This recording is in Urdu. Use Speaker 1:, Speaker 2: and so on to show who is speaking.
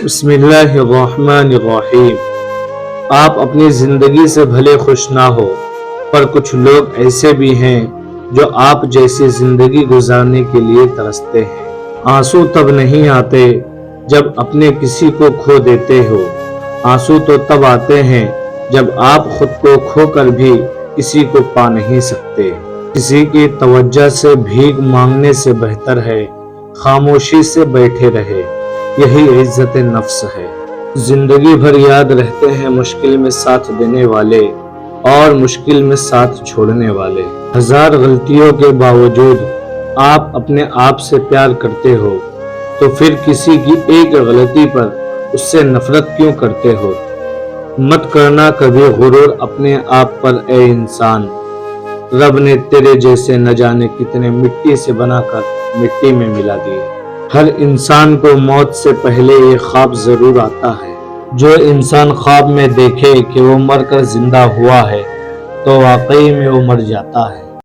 Speaker 1: بسم اللہ الرحمن الرحیم۔ آپ اپنی زندگی سے بھلے خوش نہ ہو، پر کچھ لوگ ایسے بھی ہیں جو آپ جیسی زندگی گزارنے کے لیے ترستے ہیں۔ آنسو تب نہیں آتے جب اپنے کسی کو کھو دیتے ہو، آنسو تو تب آتے ہیں جب آپ خود کو کھو کر بھی کسی کو پا نہیں سکتے۔ کسی کی توجہ سے بھیک مانگنے سے بہتر ہے خاموشی سے بیٹھے رہے، یہی عزت نفس ہے۔ زندگی بھر یاد رہتے ہیں مشکل میں ساتھ دینے والے اور مشکل میں ساتھ چھوڑنے والے۔ ہزار غلطیوں کے باوجود آپ اپنے آپ سے پیار کرتے ہو تو پھر کسی کی ایک غلطی پر اس سے نفرت کیوں کرتے ہو؟ مت کرنا کبھی غرور اپنے آپ پر اے انسان، رب نے تیرے جیسے نہ جانے کتنے مٹی سے بنا کر مٹی میں ملا دیے۔ ہر انسان کو موت سے پہلے یہ خواب ضرور آتا ہے۔ جو انسان خواب میں دیکھے کہ وہ مر کر زندہ ہوا ہے تو واقعی میں وہ مر جاتا ہے۔